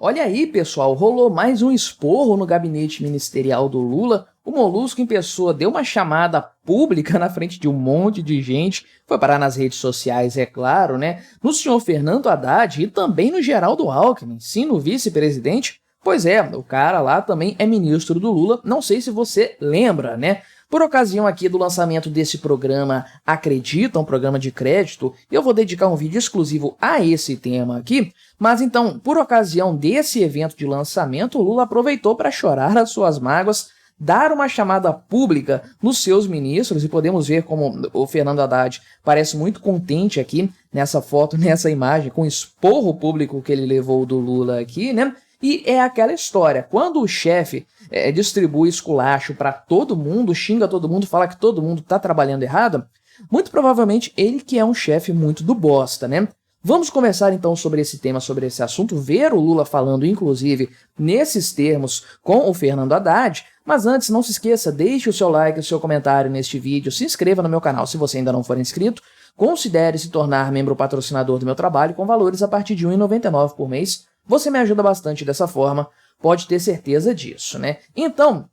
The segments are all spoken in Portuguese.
Olha aí, pessoal, rolou mais um esporro no gabinete ministerial do Lula. O Molusco em pessoa deu uma chamada pública na frente de um monte de gente, foi parar nas redes sociais, é claro, né? No senhor Fernando Haddad e também no Geraldo Alckmin, sim, no vice-presidente. Pois é, o cara lá também é ministro do Lula, não sei se você lembra, né? Por ocasião aqui do lançamento desse programa Acredita, um programa de crédito, eu vou dedicar um vídeo exclusivo a esse tema aqui, mas então, por ocasião desse evento de lançamento, o Lula aproveitou para chorar as suas mágoas, dar uma chamada pública nos seus ministros, e podemos ver como o Fernando Haddad parece muito contente aqui nessa foto, nessa imagem, com o esporro público que ele levou do Lula aqui, né? E é aquela história, quando o chefe distribui esculacho para todo mundo, xinga todo mundo, fala que todo mundo está trabalhando errado, muito provavelmente ele que é um chefe muito do bosta, né? Vamos conversar então sobre esse tema, sobre esse assunto, ver o Lula falando inclusive nesses termos com o Fernando Haddad, mas antes não se esqueça, deixe o seu like, o seu comentário neste vídeo, se inscreva no meu canal se você ainda não for inscrito, considere se tornar membro patrocinador do meu trabalho com valores a partir de R$ 1,99 por mês. Você me ajuda bastante dessa forma, pode ter certeza disso, né? Então,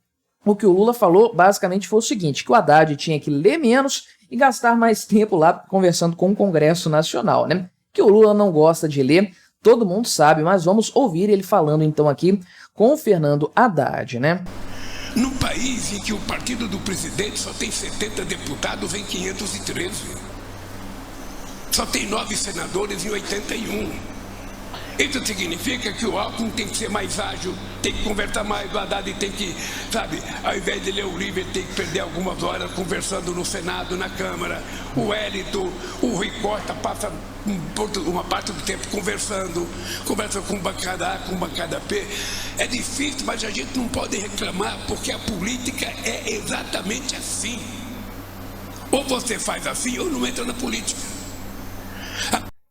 o que o Lula falou basicamente foi o seguinte, que o Haddad tinha que ler menos e gastar mais tempo lá conversando com o Congresso Nacional, né? Que o Lula não gosta de ler, todo mundo sabe, mas vamos ouvir ele falando então aqui com o Fernando Haddad, né? Num país em que o partido do presidente só tem 70 deputados em 513, só tem 9 senadores em 81. Isso significa que o Alckmin tem que ser mais ágil, tem que conversar mais, o Haddad tem que, sabe, ao invés de ler o livro, ele tem que perder algumas horas conversando no Senado, na Câmara. O Wellington, o Rui Costa passa uma parte do tempo conversa com bancada A, com bancada B. É difícil, mas a gente não pode reclamar, porque a política é exatamente assim. Ou você faz assim, ou não entra na política.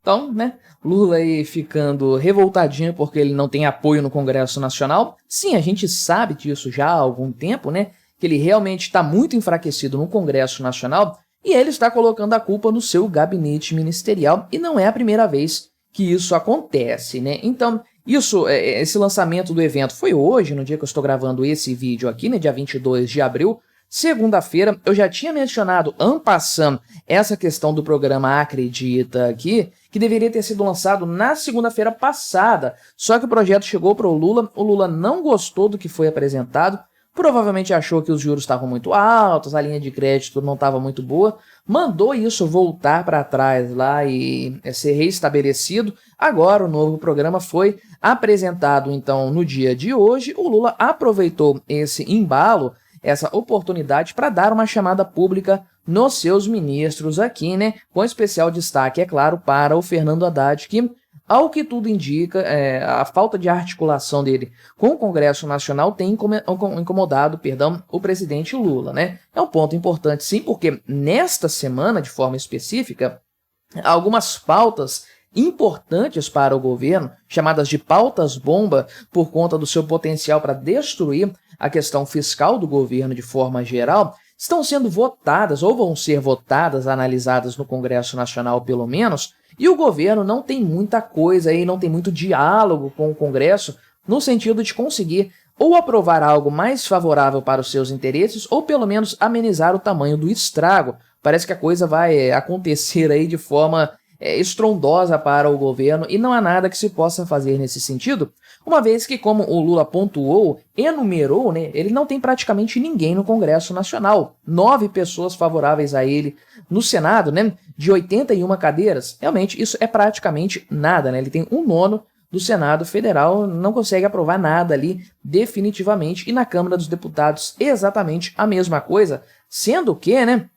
Então, né, Lula aí ficando revoltadinho porque ele não tem apoio no Congresso Nacional. Sim, a gente sabe disso já há algum tempo, né, que ele realmente está muito enfraquecido no Congresso Nacional e ele está colocando a culpa no seu gabinete ministerial e não é a primeira vez que isso acontece, né. Então, esse lançamento do evento foi hoje, no dia que eu estou gravando esse vídeo aqui, né, dia 22 de abril, segunda-feira. Eu já tinha mencionado, en passant, essa questão do programa Acredita aqui, que deveria ter sido lançado na segunda-feira passada, só que o projeto chegou para o Lula não gostou do que foi apresentado, provavelmente achou que os juros estavam muito altos, a linha de crédito não estava muito boa, mandou isso voltar para trás lá e ser reestabelecido. Agora o novo programa foi apresentado então no dia de hoje. O Lula aproveitou esse embalo, essa oportunidade para dar uma chamada pública nos seus ministros aqui, né? Com especial destaque, é claro, para o Fernando Haddad, que, ao que tudo indica, a falta de articulação dele com o Congresso Nacional tem incomodado, o presidente Lula, né? É um ponto importante, sim, porque nesta semana, de forma específica, algumas pautas importantes para o governo, chamadas de pautas-bomba, por conta do seu potencial para destruir a questão fiscal do governo de forma geral, estão sendo votadas, ou vão ser votadas, analisadas no Congresso Nacional pelo menos, e o governo não tem muita coisa aí, não tem muito diálogo com o Congresso, no sentido de conseguir ou aprovar algo mais favorável para os seus interesses, ou pelo menos amenizar o tamanho do estrago. Parece que a coisa vai acontecer aí de forma estrondosa para o governo e não há nada que se possa fazer nesse sentido, uma vez que, como o Lula pontuou, enumerou, né, ele não tem praticamente ninguém no Congresso Nacional. 9 pessoas favoráveis a ele no Senado, né, de 81 cadeiras. Realmente, isso é praticamente nada, né? Ele tem 1/9 do Senado Federal, não consegue aprovar nada ali definitivamente. E na Câmara dos Deputados, exatamente a mesma coisa, sendo que, né,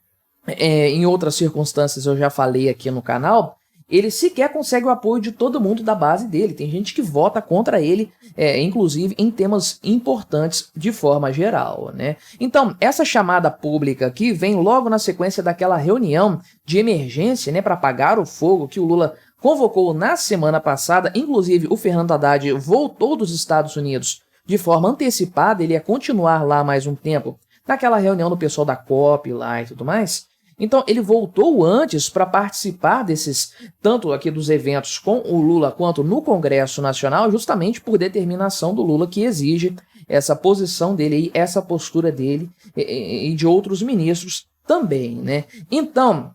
em outras circunstâncias eu já falei aqui no canal, ele sequer consegue o apoio de todo mundo da base dele. Tem gente que vota contra ele, inclusive em temas importantes de forma geral, né? Então, essa chamada pública aqui vem logo na sequência daquela reunião de emergência, né, para apagar o fogo que o Lula convocou na semana passada. Inclusive, o Fernando Haddad voltou dos Estados Unidos de forma antecipada, ele ia continuar lá mais um tempo, naquela reunião do pessoal da COP lá e tudo mais. Então ele voltou antes para participar desses, tanto aqui dos eventos com o Lula quanto no Congresso Nacional, justamente por determinação do Lula, que exige essa posição dele aí, essa postura dele e de outros ministros também, né? Então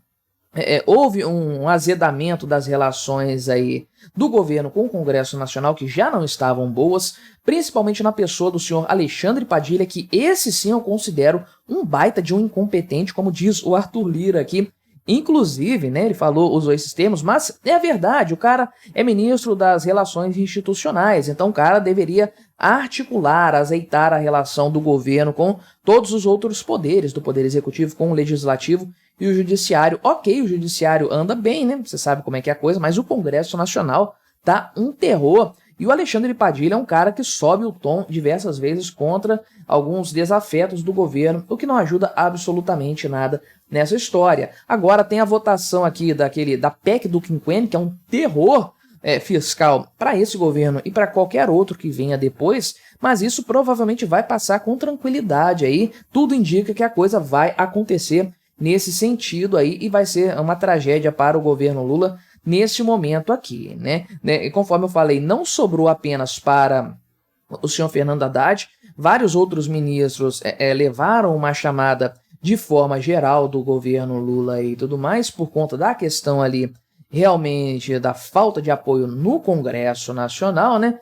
houve um azedamento das relações aí do governo com o Congresso Nacional, que já não estavam boas, principalmente na pessoa do senhor Alexandre Padilha, que esse sim eu considero um baita de um incompetente, como diz o Arthur Lira aqui. Inclusive, né, ele usou esses termos, mas é verdade, o cara é ministro das Relações Institucionais, então o cara deveria articular, azeitar a relação do governo com todos os outros poderes, do Poder Executivo com o Legislativo e o Judiciário. Ok, o Judiciário anda bem, né, você sabe como é que é a coisa, mas o Congresso Nacional tá um terror. E o Alexandre Padilha é um cara que sobe o tom diversas vezes contra alguns desafetos do governo, o que não ajuda absolutamente nada nessa história. Agora tem a votação aqui da PEC do quinquênio, que é um terror fiscal para esse governo e para qualquer outro que venha depois, mas isso provavelmente vai passar com tranquilidade aí. Tudo indica que a coisa vai acontecer nesse sentido aí e vai ser uma tragédia para o governo Lula nesse momento aqui, né? E conforme eu falei, não sobrou apenas para o senhor Fernando Haddad, vários outros ministros levaram uma chamada de forma geral do governo Lula e tudo mais, por conta da questão ali realmente da falta de apoio no Congresso Nacional, né?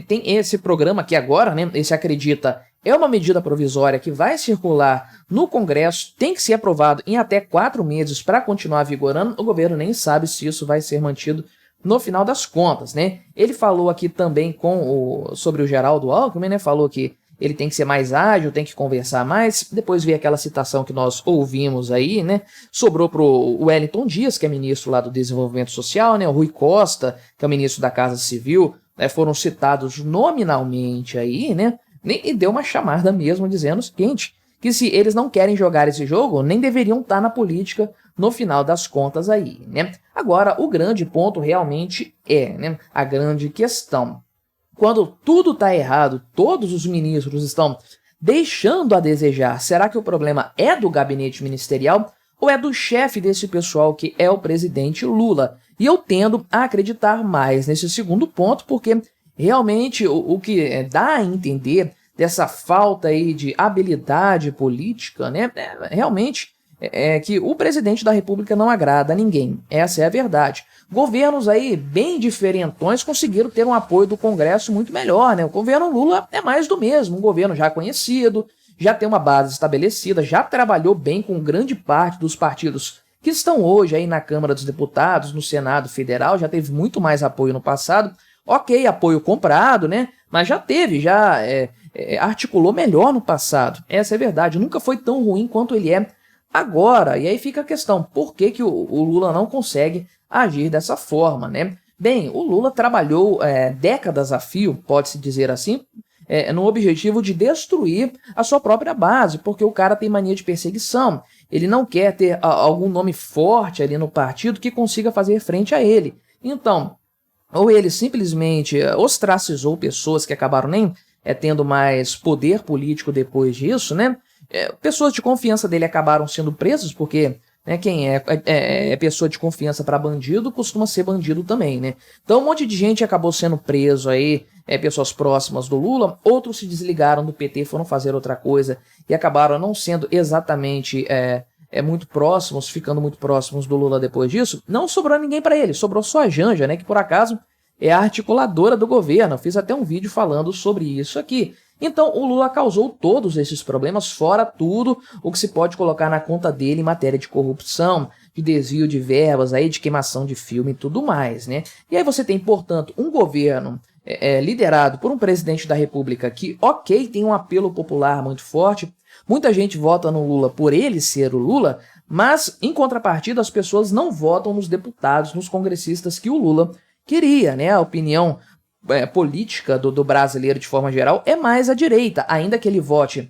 Tem esse programa aqui agora, né? Esse Acredita é uma medida provisória que vai circular no Congresso, tem que ser aprovado em até 4 meses para continuar vigorando. O governo nem sabe se isso vai ser mantido no final das contas, né? Ele falou aqui também sobre o Geraldo Alckmin, né? Falou que ele tem que ser mais ágil, tem que conversar mais. Depois veio aquela citação que nós ouvimos aí, né? Sobrou pro Wellington Dias, que é ministro lá do Desenvolvimento Social, né? O Rui Costa, que é o ministro da Casa Civil, né? Foram citados nominalmente aí, né? E deu uma chamada mesmo dizendo o seguinte, que se eles não querem jogar esse jogo, nem deveriam estar na política no final das contas aí, né? Agora, o grande ponto realmente né, a grande questão. Quando tudo está errado, todos os ministros estão deixando a desejar, será que o problema é do gabinete ministerial ou é do chefe desse pessoal, que é o presidente Lula? E eu tendo a acreditar mais nesse segundo ponto, porque realmente o que dá a entender dessa falta aí de habilidade política, né, realmente que o presidente da República não agrada a ninguém. Essa é a verdade. Governos aí bem diferentões conseguiram ter um apoio do Congresso muito melhor, né? O governo Lula é mais do mesmo, um governo já conhecido, já tem uma base estabelecida, já trabalhou bem com grande parte dos partidos que estão hoje aí na Câmara dos Deputados, no Senado Federal, já teve muito mais apoio no passado. Ok, apoio comprado, né? Mas já teve, articulou melhor no passado. Essa é a verdade. Nunca foi tão ruim quanto ele é agora. E aí fica a questão, por que o Lula não consegue agir dessa forma, né? Bem, o Lula trabalhou décadas a fio, pode-se dizer assim, no objetivo de destruir a sua própria base, porque o cara tem mania de perseguição. Ele não quer ter algum nome forte ali no partido que consiga fazer frente a ele. Então, ou ele simplesmente ostracizou pessoas que acabaram nem tendo mais poder político depois disso, né? Pessoas de confiança dele acabaram sendo presas, porque quem é pessoa de confiança para bandido costuma ser bandido também, né? Então um monte de gente acabou sendo preso aí, pessoas próximas do Lula, outros se desligaram do PT, foram fazer outra coisa e acabaram não sendo exatamente muito próximos, ficando muito próximos do Lula depois disso. Não sobrou ninguém para ele, sobrou só a Janja, né, que por acaso é a articuladora do governo. Eu fiz até um vídeo falando sobre isso aqui. Então o Lula causou todos esses problemas, fora tudo o que se pode colocar na conta dele em matéria de corrupção, de desvio de verbas, aí, de queimação de filme e tudo mais, né? E aí você tem, portanto, um governo liderado por um presidente da República que, ok, tem um apelo popular muito forte, muita gente vota no Lula por ele ser o Lula, mas, em contrapartida, as pessoas não votam nos deputados, nos congressistas que o Lula queria, né? A opinião política do brasileiro, de forma geral, é mais à direita, ainda que ele vote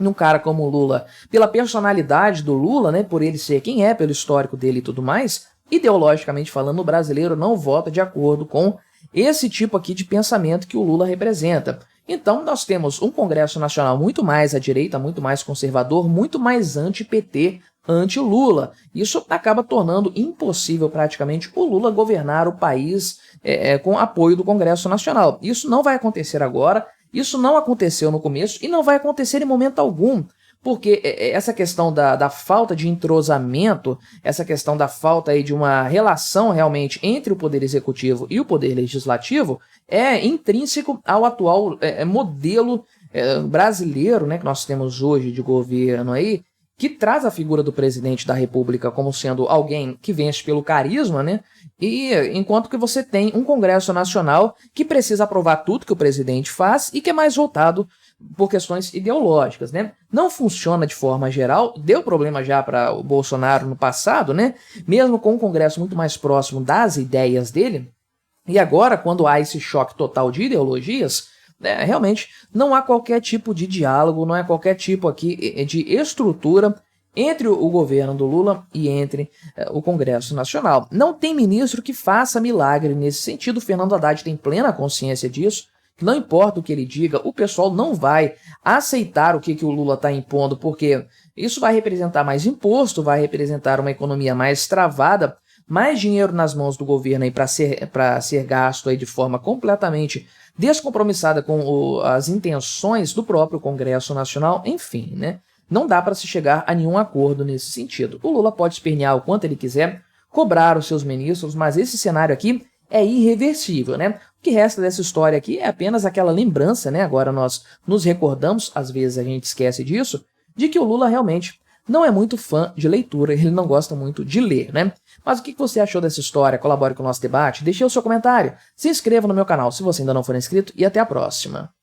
num cara como o Lula, pela personalidade do Lula, né? Por ele ser quem é, pelo histórico dele e tudo mais, ideologicamente falando, o brasileiro não vota de acordo com esse tipo aqui de pensamento que o Lula representa. Então nós temos um Congresso Nacional muito mais à direita, muito mais conservador, muito mais anti-PT, anti-Lula. Isso acaba tornando impossível praticamente o Lula governar o país com apoio do Congresso Nacional. Isso não vai acontecer agora, isso não aconteceu no começo e não vai acontecer em momento algum. Porque essa questão da falta de entrosamento, essa questão da falta aí de uma relação realmente entre o Poder Executivo e o Poder Legislativo é intrínseco ao atual modelo brasileiro, né, que nós temos hoje de governo aí, que traz a figura do presidente da República como sendo alguém que vence pelo carisma, né? E enquanto que você tem um Congresso Nacional que precisa aprovar tudo que o presidente faz e que é mais voltado por questões ideológicas, né? Não funciona de forma geral, deu problema já para o Bolsonaro no passado, né? Mesmo com um Congresso muito mais próximo das ideias dele, e agora, quando há esse choque total de ideologias, realmente não há qualquer tipo de diálogo, não há qualquer tipo aqui de estrutura entre o governo do Lula e entre o Congresso Nacional. Não tem ministro que faça milagre nesse sentido, o Fernando Haddad tem plena consciência disso, que não importa o que ele diga, o pessoal não vai aceitar o que o Lula está impondo, porque isso vai representar mais imposto, vai representar uma economia mais travada, mais dinheiro nas mãos do governo aí para ser gasto aí de forma completamente descompromissada com as intenções do próprio Congresso Nacional, enfim, né? Não dá para se chegar a nenhum acordo nesse sentido. O Lula pode espernear o quanto ele quiser, cobrar os seus ministros, mas esse cenário aqui é irreversível, né? O que resta dessa história aqui é apenas aquela lembrança, né? Agora nós nos recordamos, às vezes a gente esquece disso, de que o Lula realmente não é muito fã de leitura, ele não gosta muito de ler, né? Mas o que você achou dessa história? Colabore com o nosso debate, deixe o seu comentário, se inscreva no meu canal se você ainda não for inscrito e até a próxima.